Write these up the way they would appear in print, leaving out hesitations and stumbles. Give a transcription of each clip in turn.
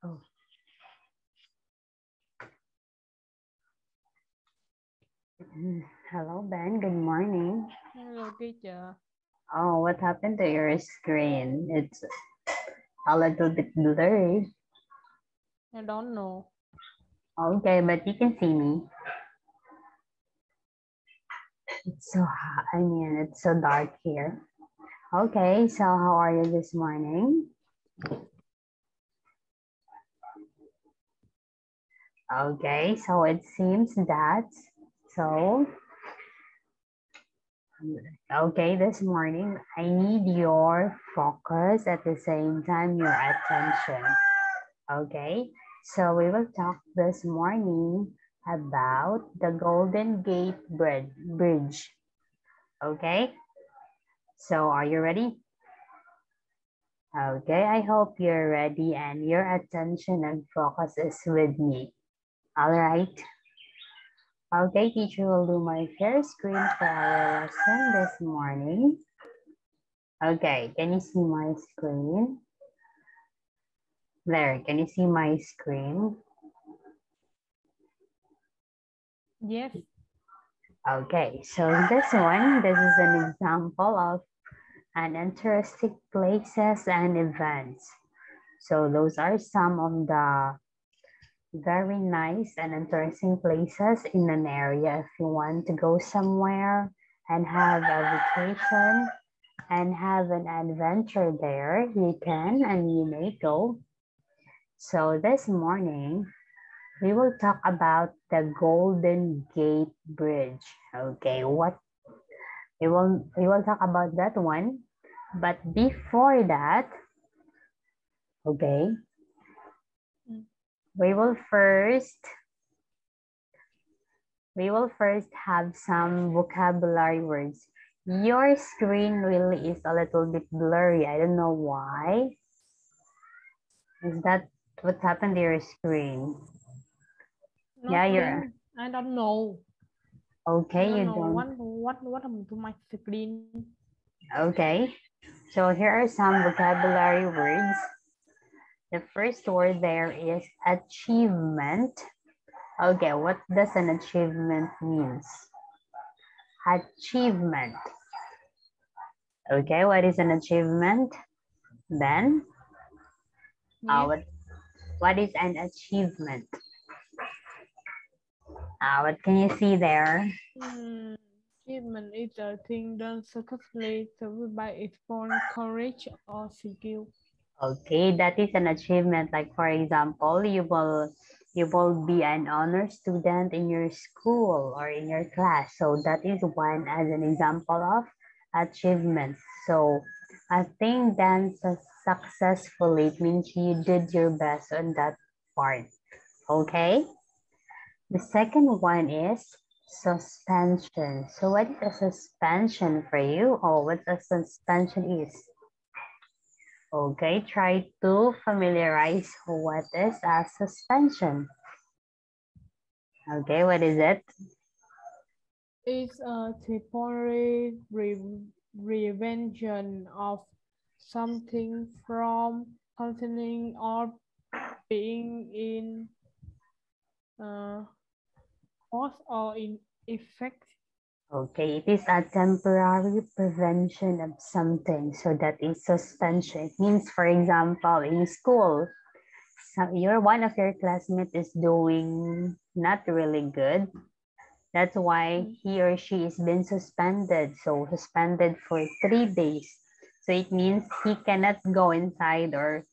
Oh. Hello, Ben. Good morning. Hello, teacher. Oh, what happened to your screen? It's a little bit blurry. I don't know. Okay, but you can see me. It's so hot. I mean, it's so dark here. Okay, so how are you this morning? Okay, so it seems that so okay, this morning I need your focus at the same time your attention. Okay, so we will talk this morning about the Golden Gate Bridge. Okay, so are you ready? Okay, I hope you're ready and your attention and focus is with me. All right. Okay, teacher will do my share screen for our lesson this morning. Okay, can you see my screen? There, can you see my screen? Yes. Okay, so this is an example of an interesting places and events. So those are some of the very nice and interesting places in an area. If you want to go somewhere and have a vacation and have an adventure there, you can and you may go. So this morning, we will talk about the Golden Gate Bridge. Okay, we will talk about that one. But before that, okay, Mm. we will first have some vocabulary words. Your screen really is a little bit blurry. I don't know why. Is that what happened to your screen? Yeah, you're Nothing. I don't know. I okay. don't You know don't. what happened to my screen. Okay. So here are some vocabulary words. The first word there is achievement. Okay, what does an achievement means? Achievement. Okay, what is an achievement? Then, Yes. what is an achievement? What can you see there? Mm. Achievement is a thing done successfully served by its own courage or skill. Okay, that is an achievement. Like for example, you will be an honor student in your school or in your class. So that is one as an example of achievement. So a thing done successfully means you did your best on that part. Okay. The second one is suspension. So what is a suspension for you? Or what a suspension is? Okay, try to familiarize what is a suspension. Okay, what is it? It's a temporary prevention of something from continuing or being in uh, force or in effect. Okay, it is a temporary prevention of something. So that is suspension. It means, for example, in school, so one of your classmates is doing not really good. That's why Mm. he or she is been suspended. So suspended for 3 days. So it means he cannot go inside or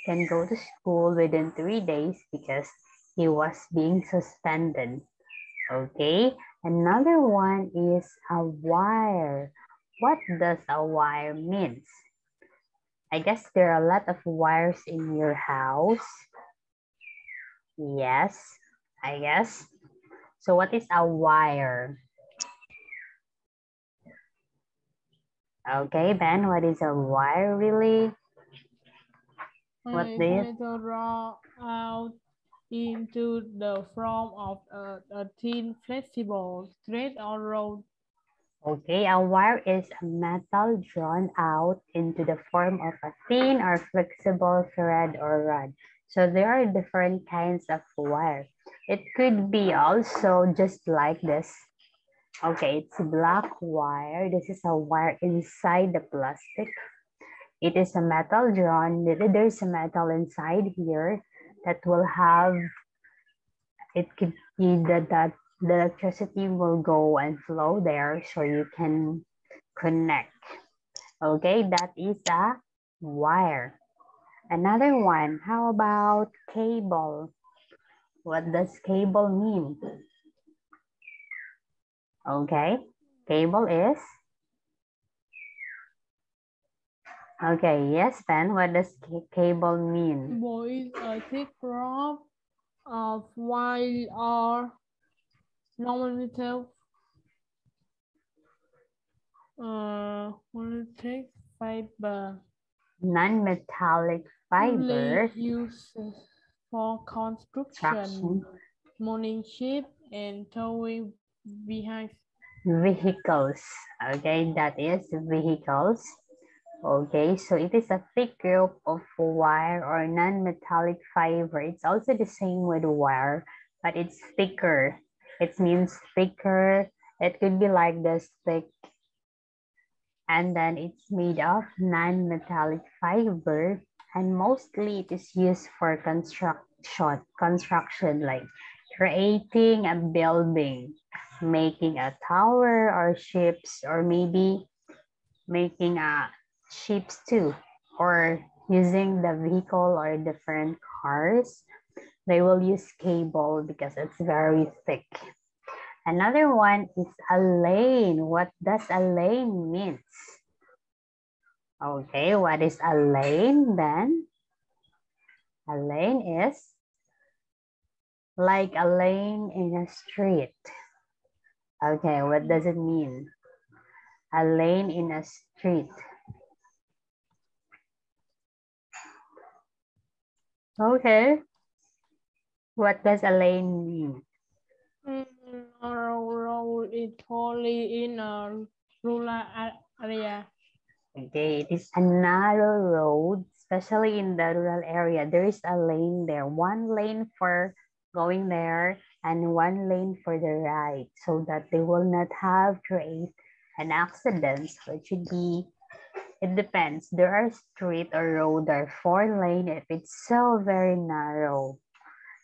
can go to school within 3 days because he was being suspended. Okay. Another one is a wire. What does a wire means? I guess there are a lot of wires in your house. Yes, I guess. So what is a wire? Okay, Ben, what is a wire really? What do It's you? metal draw out into the form of a thin, flexible thread or rod. Okay, a wire is a metal drawn out into the form of a thin or flexible thread or rod. So there are different kinds of wire. It could be also just like this. Okay, it's black wire. This is a wire inside the plastic. It is a metal drawn. There's a metal inside here that will have, it could be that the electricity will go and flow there so you can connect. Okay, that is a wire. Another one, how about cable? What does cable mean? Okay, cable is, okay, yes, Ben, what does cable mean? Cable is a thick rope of wire or non-metal monothetic fiber, Non-metallic usually fiber used for construction, traction morning ship, and towing behind. vehicles. Okay, that is vehicles. Okay, so it is a thick rope of wire or non-metallic fiber. It's also the same with wire, but it's thicker. It means thicker. It could be like this thick, and then it's made of non-metallic fiber, and mostly it is used for construction like creating a building, making a tower or ships, or maybe making a ships too, or using the vehicle or different cars. They will use cable because it's very thick. Another one is a lane. What does a lane mean? Okay, what is a lane then? A lane is like a lane in a street. Okay, what does it mean? A lane in a street. Okay, what does a lane mean? Narrow road is totally in a rural area. Okay, it is a narrow road, especially in the rural area. There is a lane there, one lane for going there and one lane for the ride, so that they will not have create an accident. So it should be, it depends. There are street or road that are 4 lane if it's so very narrow.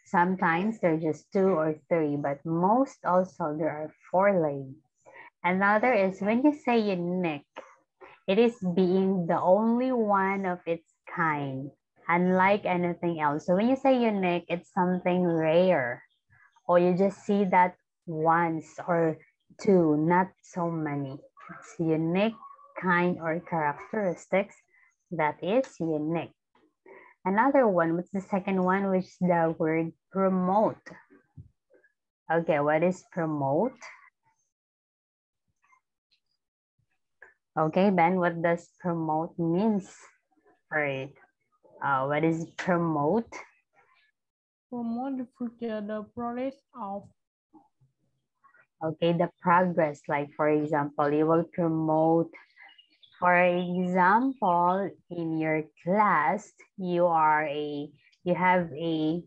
Sometimes they're just 2 or 3, but most also there are 4 lane. Another is when you say unique, it is being the only one of its kind, unlike anything else. So when you say unique, it's something rare, or you just see that once or two, not so many. It's unique kind or characteristics that is unique. Another one, what's the second one, which is the word promote. Okay, what is promote? Okay, Ben, what does promote means? All right. What is promote? Promote the future, the progress of. Okay, the progress, like for example, you will promote, for example, in your class, you have a,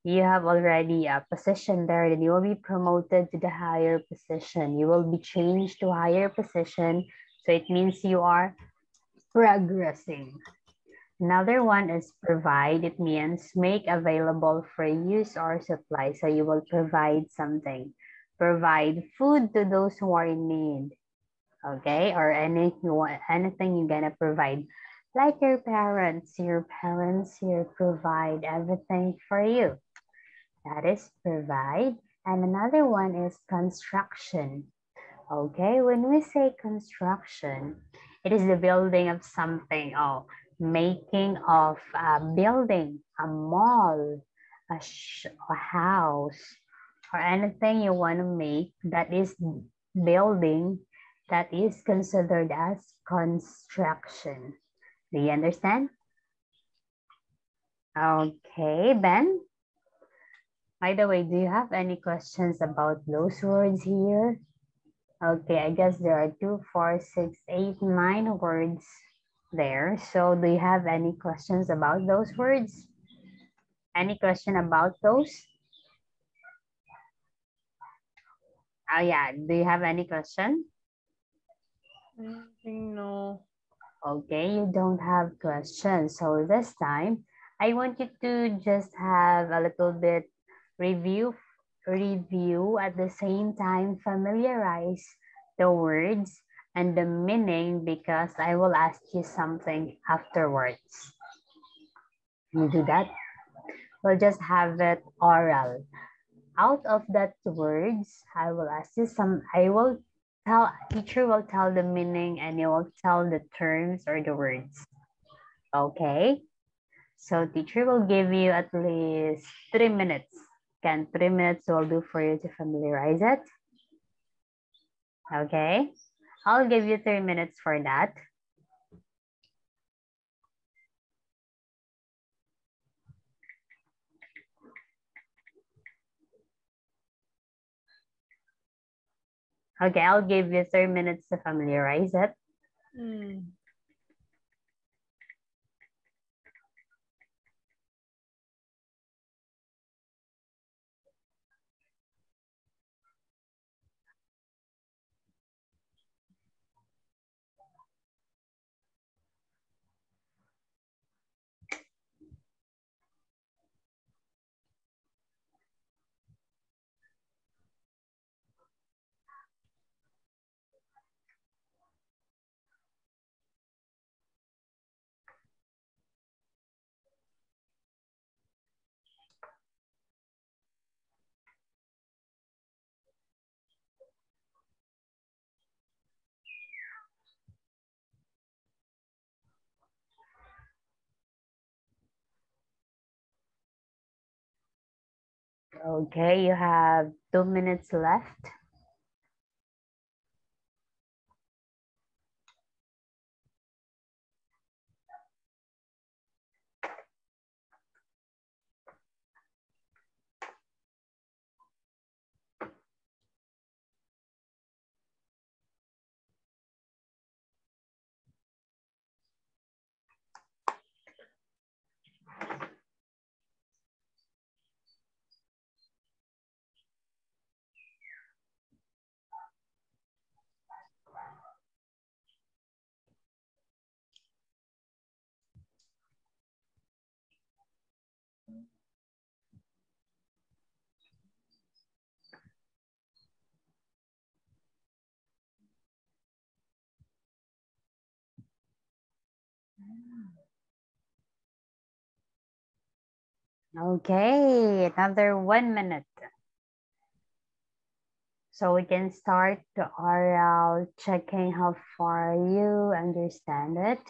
you have already a position there, then you will be promoted to the higher position. You will be changed to higher position. So it means you are progressing. Another one is provide. It means make available for use or supply. So you will provide something. Provide food to those who are in need. Okay, or anything you're gonna provide. Like your parents you provide everything for you. That is provide. And another one is construction. Okay, when we say construction, it is the building of something. Oh, making of a building, a mall, a house, or anything you want to make that is building, that is considered as construction. Do you understand? Okay, Ben. By the way, do you have any questions about those words here? Okay, I guess there are 2, 4, 6, 8, 9 words there. So do you have any questions about those words? Any question about those? Oh yeah, do you have any question? I think no. Okay, you don't have questions. So this time, I want you to just have a little bit review at the same time familiarize the words and the meaning because I will ask you something afterwards. Can you do that? We'll just have it oral. Out of that words, I will ask you some, I will tell, teacher will tell the meaning and you will tell the terms or the words. Okay? So teacher will give you at least 3 minutes. Can 3 minutes will do for you to familiarize it? Okay? I'll give you 3 minutes for that. Okay, I'll give you 3 minutes to familiarize it. Mm. Okay, you have 2 minutes left. Okay, another 1 minute. So we can start the oral checking how far you understand it.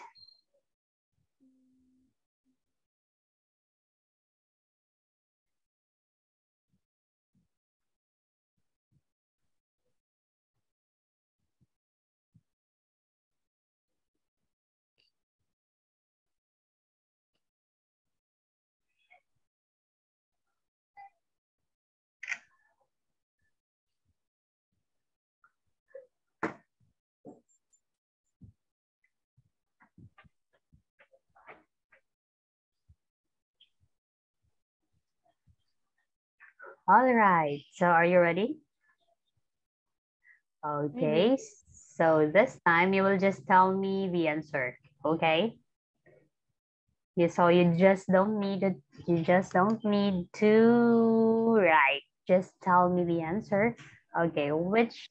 All right, so are you ready? Maybe. Okay, so this time you will just tell me the answer, okay? So you just don't need to write. Just tell me the answer. Okay, which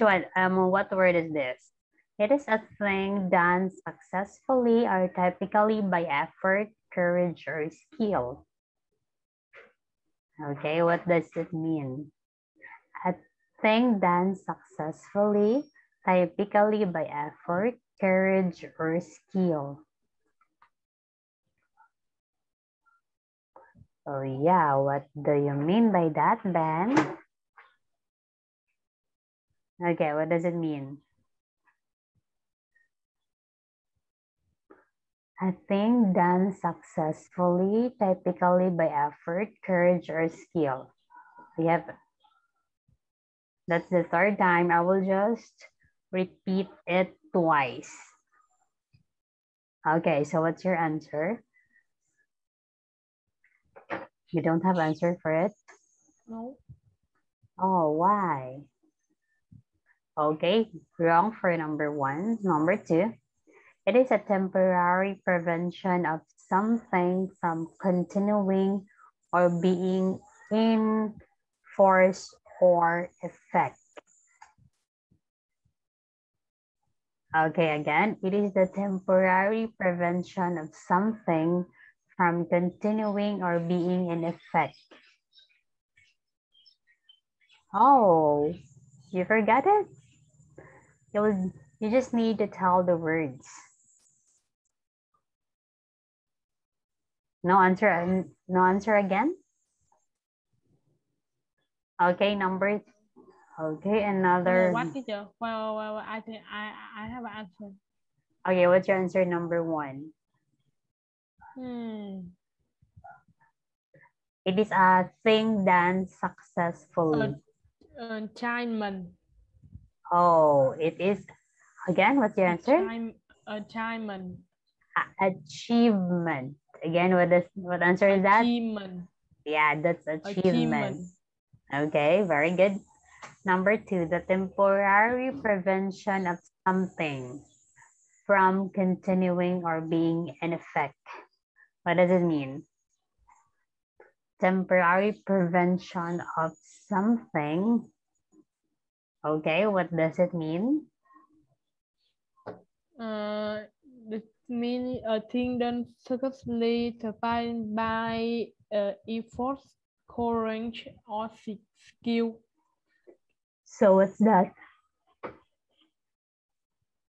one? What word is this? It is a thing done successfully or typically by effort, courage, or skill. Okay, what does it mean? A thing done successfully, typically by effort, courage, or skill. Oh yeah, what do you mean by that, Ben? Okay, what does it mean? A thing done successfully, typically by effort, courage, or skill. We have, that's the third time. I will just repeat it twice. Okay, so what's your answer? You don't have answer for it? No. Oh, why? Okay, wrong for number one. Number two, it is a temporary prevention of something from continuing or being in force or effect. Okay, again, it is the temporary prevention of something from continuing or being in effect. Oh, you forgot it? You just need to tell the words. No answer, no answer again? Okay, okay, another. What teacher? Well, I think I have an answer. Okay, what's your answer number one? It is a thing done successfully. Achievement. Oh, it is, again, what's your answer? Achievement. Achievement. Again, what answer is that? Achievement. Yeah, that's achievement. Okay, very good. Number two, the temporary prevention of something from continuing or being in effect. What does it mean? Temporary prevention of something. Okay, what does it mean? It means a thing done successfully defined by efforts, courage, or skill. So what's that?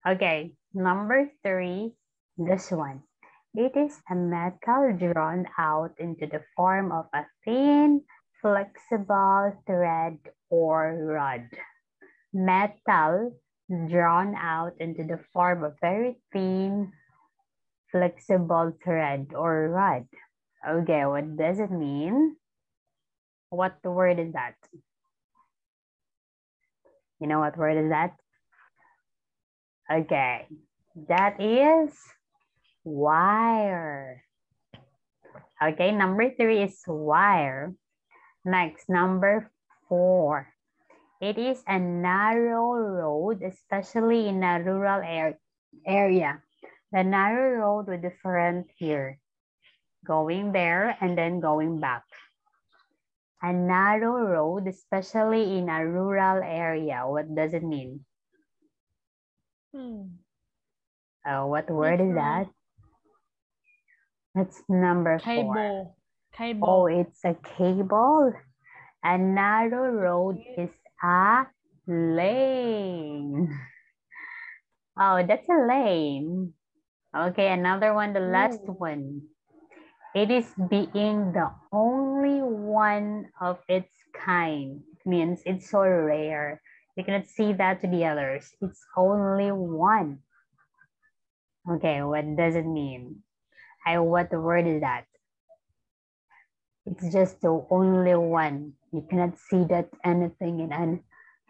Okay, number three, this one. It is a metal drawn out into the form of a thin, flexible thread or rod. Metal drawn out into the form of very thin, flexible thread or rod. Okay, what does it mean? What word is that? You know what word is that? Okay, that is wire. Okay, number three is wire. Next, number four. It is a narrow road, especially in a rural area. The narrow road with different here. Going there and then going back. A narrow road, especially in a rural area. What does it mean? What word is that? That's number four. Cable. Oh, it's a cable. A narrow road is a lane. Oh, that's a lane. Okay, another one, the last one. It is being the only one of its kind. It means it's so rare. You cannot see that to the others. It's only one. Okay, what does it mean? What word is that? It's just the only one. You cannot see that anything in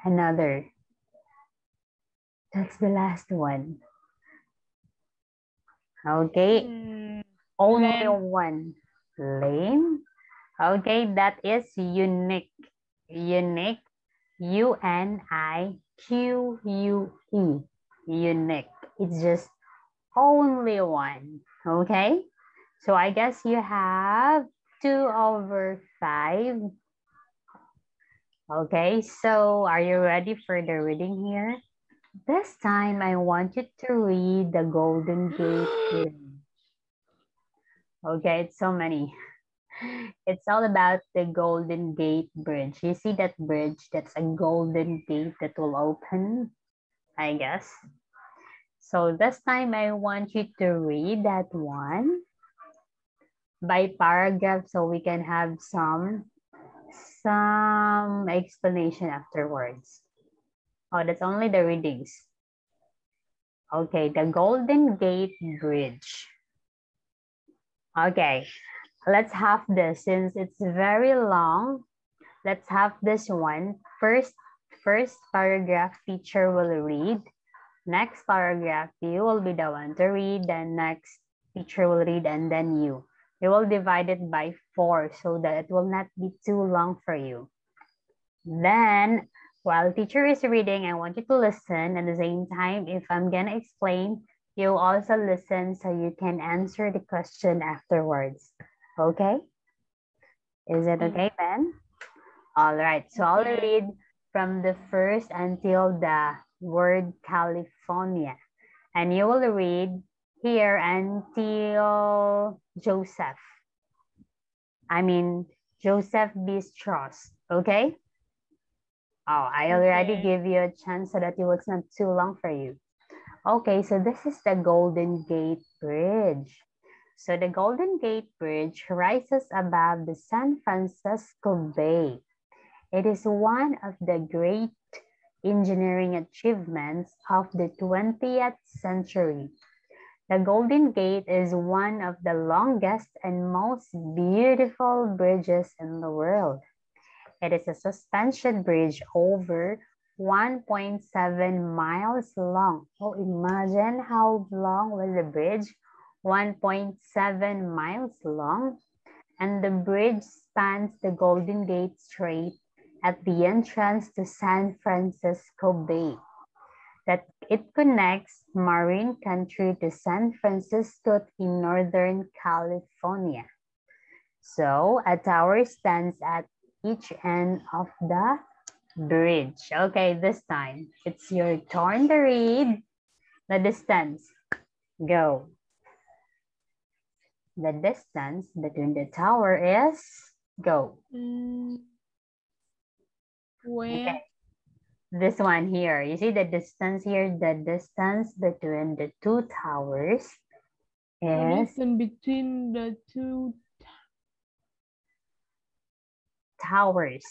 another. That's the last one. Okay, only one. Lane. Okay, that is unique. Unique. U-N-I-Q-U-E. Unique. It's just only one. Okay, so I guess you have 2/5. Okay, so are you ready for the reading here? This time I want you to read the Golden Gate Bridge. Okay, it's so many. It's all about the Golden Gate Bridge. You see that bridge? That's a golden gate that will open, I guess. So this time I want you to read that one by paragraph so we can have some explanation afterwards. Oh, that's only the readings. Okay, the Golden Gate Bridge. Okay, let's have this since it's very long. Let's have this one. First paragraph teacher will read. Next paragraph, you will be the one to read. Then next teacher will read and then you. You will divide it by 4 so that it will not be too long for you. Then, while teacher is reading, I want you to listen. At the same time, if I'm gonna explain, you also listen so you can answer the question afterwards. Okay? Is it okay, Ben? All right, so I'll Okay. read from the first until the word California. And you will read here until Joseph. I mean, Joseph B. Strauss, okay? Oh, I already Okay. gave you a chance so that it's not too long for you. Okay, so this is the Golden Gate Bridge. So the Golden Gate Bridge rises above the San Francisco Bay. It is one of the great engineering achievements of the 20th century. The Golden Gate is one of the longest and most beautiful bridges in the world. It is a suspension bridge over 1.7 miles long. Oh, imagine how long was the bridge? 1.7 miles long. And the bridge spans the Golden Gate Strait at the entrance to San Francisco Bay. That it connects Marin County to San Francisco in Northern California. So a tower stands at each end of the bridge. Okay, this time it's your turn to read the distance. Go. The distance between the tower is go. Where? Okay, this one here. You see the distance here? The distance between the two towers The is distance between the two towers.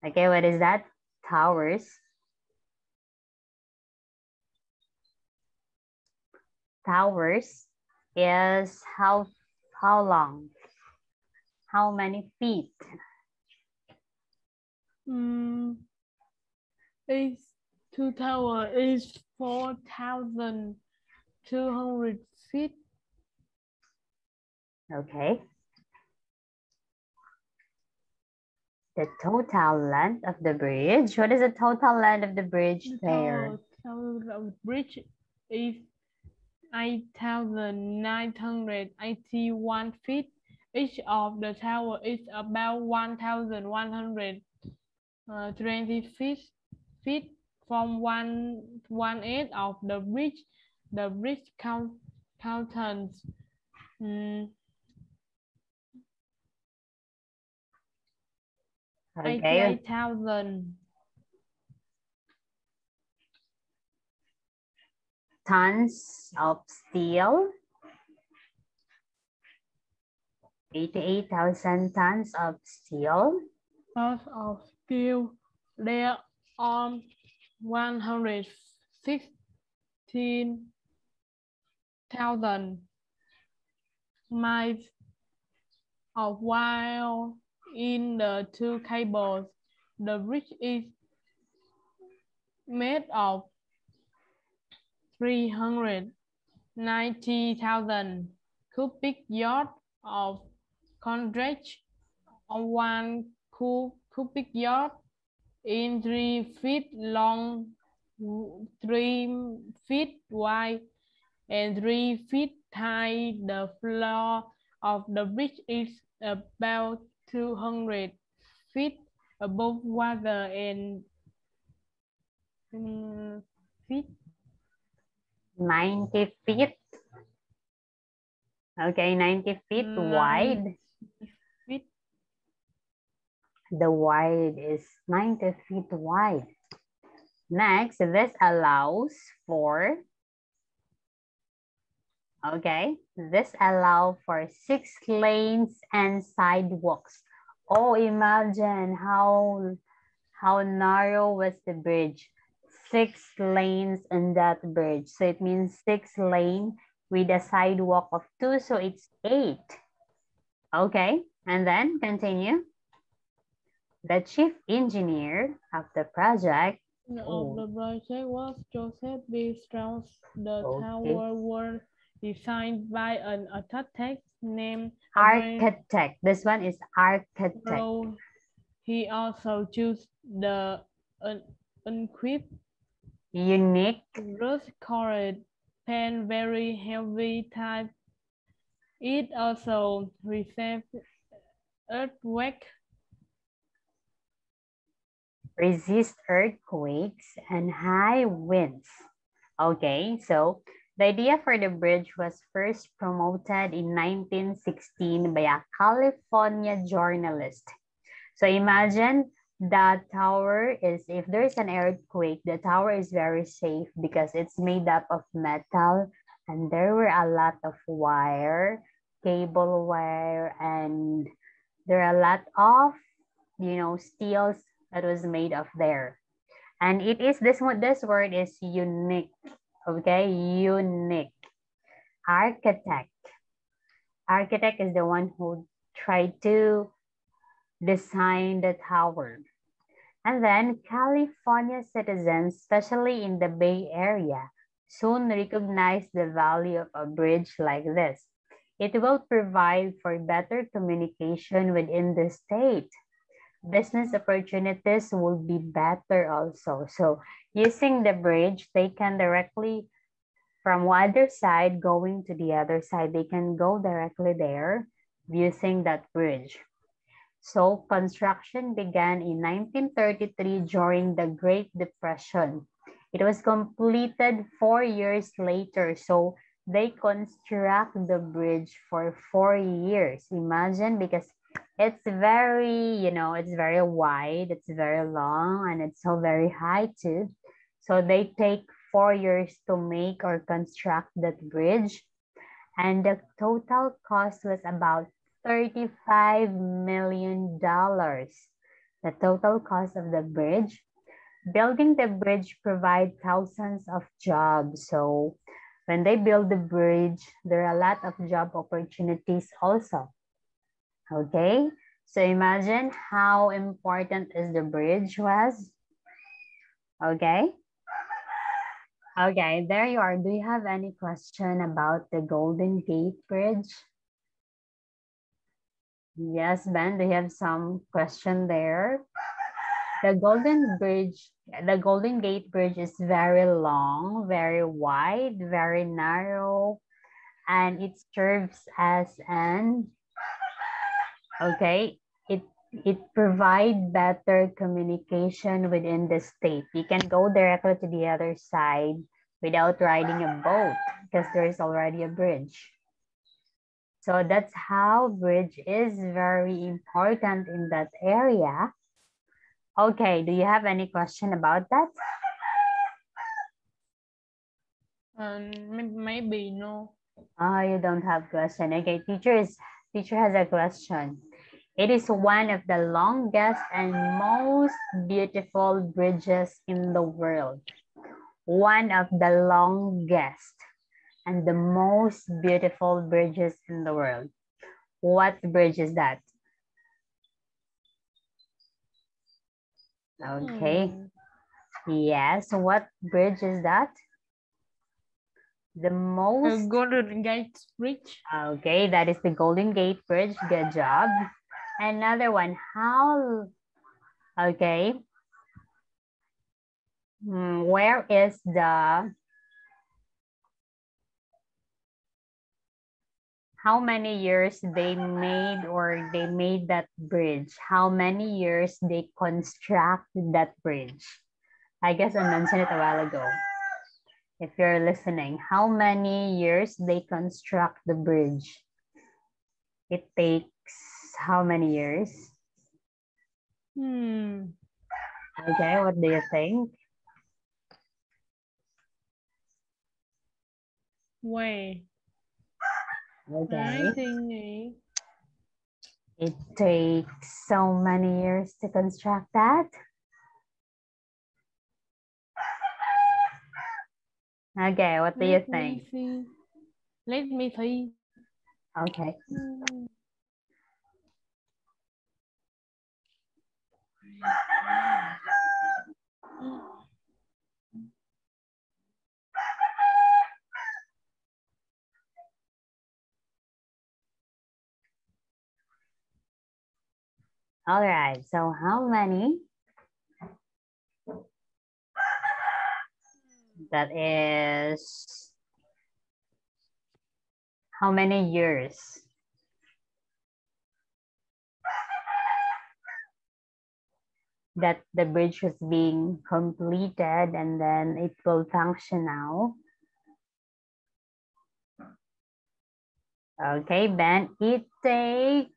Okay, what is that? Towers. Towers is how long? How many feet? is two tower is 4,200 feet. Okay. The total length of the bridge. What is the total length of the bridge The there? total of the bridge is 8,981 feet. Each of the tower is about 1,120 feet from one end of the bridge. The bridge contains 88,000 tons of steel. 88,000 tons of steel. tons of steel. There are 116,000 miles of wire in the two cables. The bridge is made of 390,000 cubic yards of concrete on 1 cubic yard in 3 feet long, 3 feet wide, and 3 feet high. The floor of the bridge is about 200 feet above water and feet. 90 feet. Okay, 90 feet wide. Feet. The wide is 90 feet wide. Next, this allows for, okay, this allows for 6 lanes and sidewalks. Oh, imagine how narrow was the bridge. 6 lanes in that bridge. So it means 6 lane with a sidewalk of 2, so it's 8. Okay, and then continue. The chief engineer of the project Of the project was Joseph B. Strauss. The okay. tower was designed by an architect named Abraham Architect. This one is architect. Rowe. He also chose the unequipped, Unique. rose-colored, pen, very heavy type. It also received earthquake, Resist earthquakes and high winds. Okay, so the idea for the bridge was first promoted in 1916 by a California journalist. So imagine the tower is, if there's an earthquake, the tower is very safe because it's made up of metal and there were a lot of wire, cable wire, and there are a lot of, steels that was made of there. And it is this one, this word is unique. Okay, unique. Architect. Architect is the one who tried to design the tower. And then California citizens, especially in the Bay Area, soon recognized the value of a bridge like this. It will provide for better communication within the state. Business opportunities will be better also. So using the bridge, they can directly, from one other side going to the other side, they can go directly there using that bridge. So construction began in 1933 during the Great Depression. It was completed 4 years later. So they construct the bridge for 4 years. Imagine, because it's very, it's very wide, it's very long, and it's so very high too. So they take 4 years to make or construct that bridge. And the total cost was about $35 million. The total cost of the bridge. Building the bridge provides thousands of jobs. So when they build the bridge, there are a lot of job opportunities also. Okay, so imagine how important is the bridge was. Okay. Okay, there you are. Do you have any question about the Golden Gate Bridge? Yes, Ben, do you have some question there? The Golden Gate Bridge is very long, very wide, very narrow, and it serves as an, okay, it provides better communication within the state. You can go directly to the other side without riding a boat because there is already a bridge. So that's how bridge is very important in that area. Okay, do you have any question about that? Maybe no. Oh, you don't have question. Okay, teacher has a question. It is one of the longest and most beautiful bridges in the world. One of the longest and the most beautiful bridges in the world. What bridge is that? Okay. Yes, what bridge is that? The most... Golden Gate Bridge. Okay, that is the Golden Gate Bridge. Good job. Another one. How... Okay. Where is the... How many years they made that bridge? How many years they construct that bridge? I guess I mentioned it a while ago. If you're listening, how many years they construct the bridge? It takes how many years? Okay, what do you think? Wait. Okay. I think It takes so many years to construct that. Okay, what do you think? Let me see. Okay. All right, so how many? That is how many years that the bridge was being completed and then it will function now? Okay, Ben, it takes,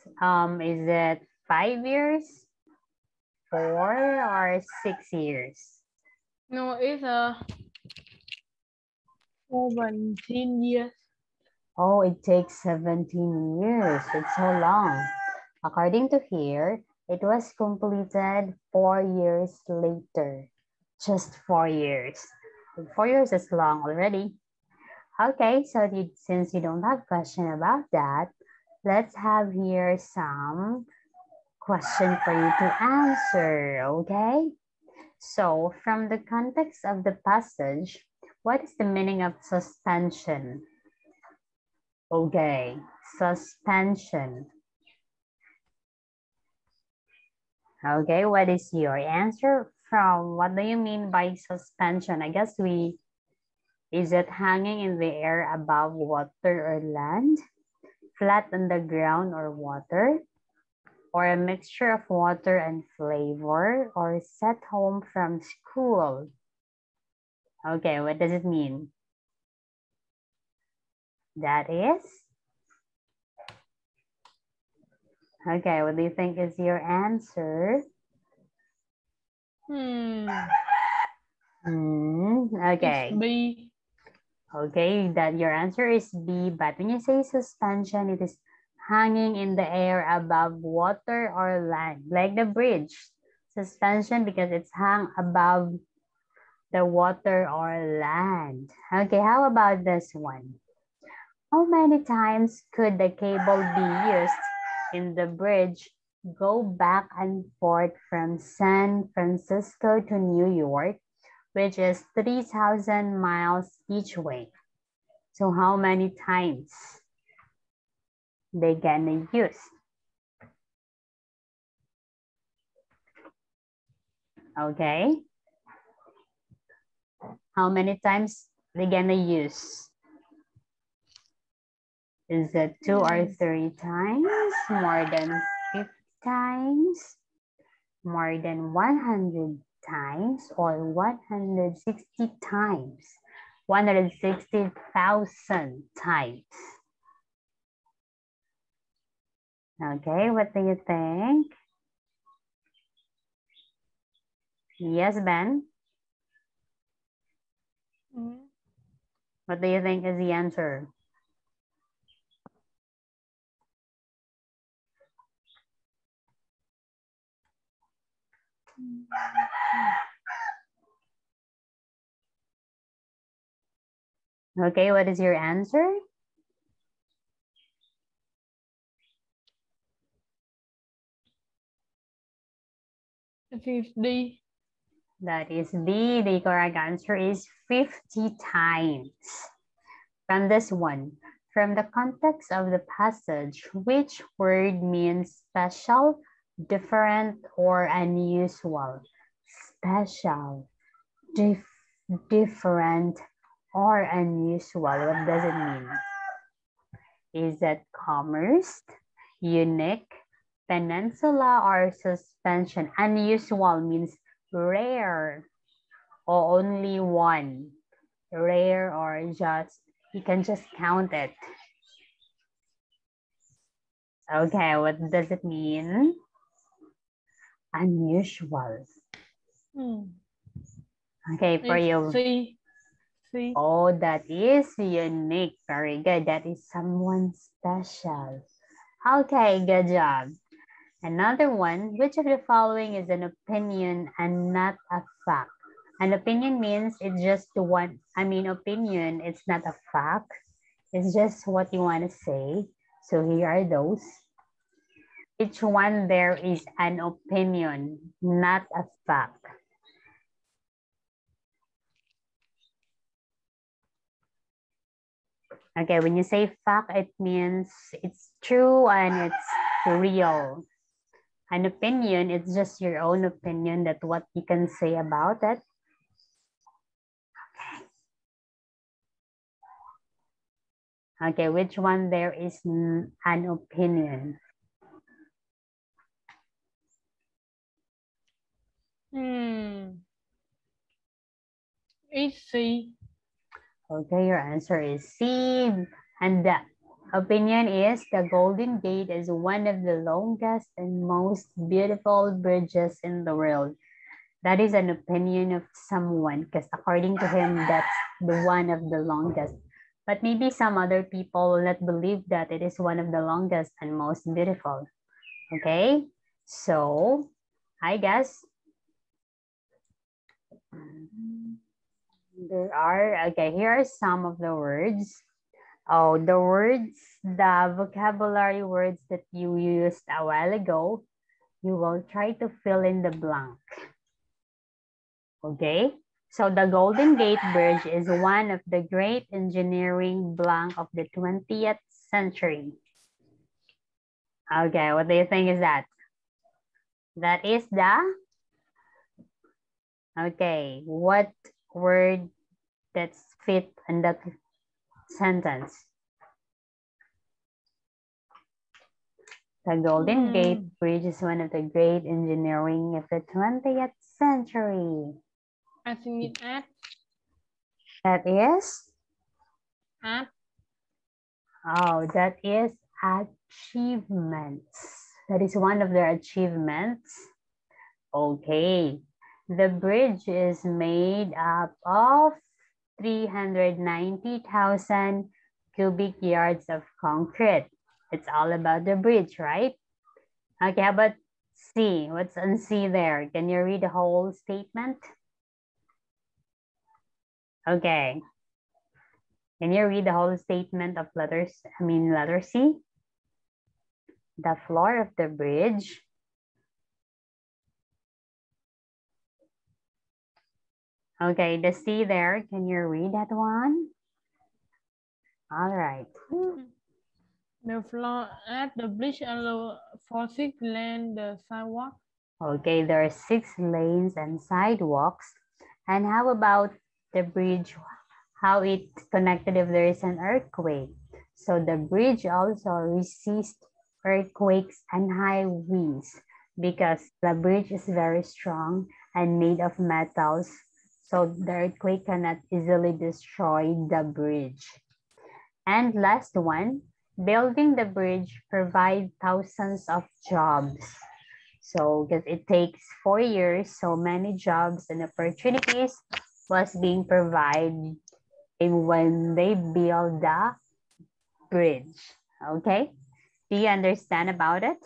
is it 5 years, 4 or 6 years? No, it's 17 years. Oh, it takes 17 years. It's so long. According to here, it was completed 4 years later. Just 4 years. 4 years is long already. Okay, so since you don't have question about that, let's have here some question for you to answer, okay? So, from the context of the passage, what is the meaning of suspension? Okay, suspension. Okay, what is your answer from? What do you mean by suspension? I guess is it hanging in the air above water or land, flat on the ground or water, or a mixture of water and flavor, or set home from school? Okay, what does it mean? That is? Okay, what do you think is your answer? It's Okay. B. Okay, that your answer is B, but when you say suspension, it is hanging in the air above water or land, like the bridge. Suspension because it's hung above the water or land. Okay, how about this one? How many times could the cable be used in the bridge go back and forth from San Francisco to New York, which is 3,000 miles each way? So how many times they gonna use? Okay. How many times they gonna use? Is it 2 or 3 times? More than 50 times? More than 100 times? Or 160 times? 160,000 times. Okay, what do you think? Yes, Ben? What do you think is the answer? Okay, what is your answer? It's D. That is B. The correct answer is 50 times. From this one, from the context of the passage, which word means special, different, or unusual? Special, different, or unusual. What does it mean? Is it commerce, unique, peninsula, or suspension? Unusual means rare or only one. Rare or just, you can just count it. Okay, what does it mean? Unusual. Okay, for It's you. C. C. Oh, that is unique. Very good. That is someone special. Okay, good job. Another one, which of the following is an opinion and not a fact? An opinion means it's just one, opinion, it's not a fact. It's just what you want to say. So here are those. Each one there is an opinion, not a fact. Okay, when you say fact, it means it's true and it's real. An opinion, it's just your own opinion that what you can say about it. Okay, which one there is an opinion? It's C. Okay, your answer is C. And the opinion is the Golden Gate is one of the longest and most beautiful bridges in the world. That is an opinion of someone because according to him, that's the one of the longest. But maybe some other people will not believe that it is one of the longest and most beautiful. Okay, so I guess there are, okay, here are some of the words. Oh, the words, the vocabulary words that you used a while ago, you will try to fill in the blank. Okay, so the Golden Gate Bridge is one of the great engineering blank of the 20th century. Okay, what do you think is that? That is the, okay, what word that's fit in that sentence? The Golden Gate Bridge is one of the great engineering of the 20th century. I think it's at. That is? At. Oh, that is achievements. That is one of their achievements. Okay. The bridge is made up of 390,000 cubic yards of concrete. It's all about the bridge, right? Okay, how about C? What's on C there? Can you read the whole statement? Okay. Can you read the whole statement of letter C? The floor of the bridge. Okay, the C there, can you read that one? All right. The floor at the bridge allows for 6 lanes the sidewalk. Okay, there are 6 lanes and sidewalks. And how about the bridge, how it connected if there is an earthquake? So the bridge also resists earthquakes and high winds because the bridge is very strong and made of metals. So the earthquake cannot easily destroy the bridge. And last one, building the bridge provides thousands of jobs. So because it takes 4 years, so many jobs and opportunities was being provided when they build the bridge. Okay, do you understand about it?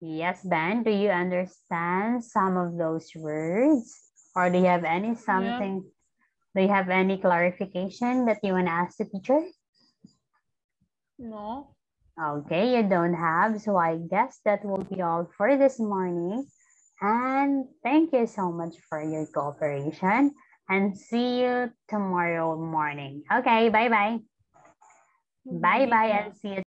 Yes, Ben, do you understand some of those words? Or do you have any something, do you have any clarification that you want to ask the teacher? No. Okay, you don't have, so I guess that will be all for this morning. And thank you so much for your cooperation and see you tomorrow morning. Okay, bye-bye. Bye-bye and see you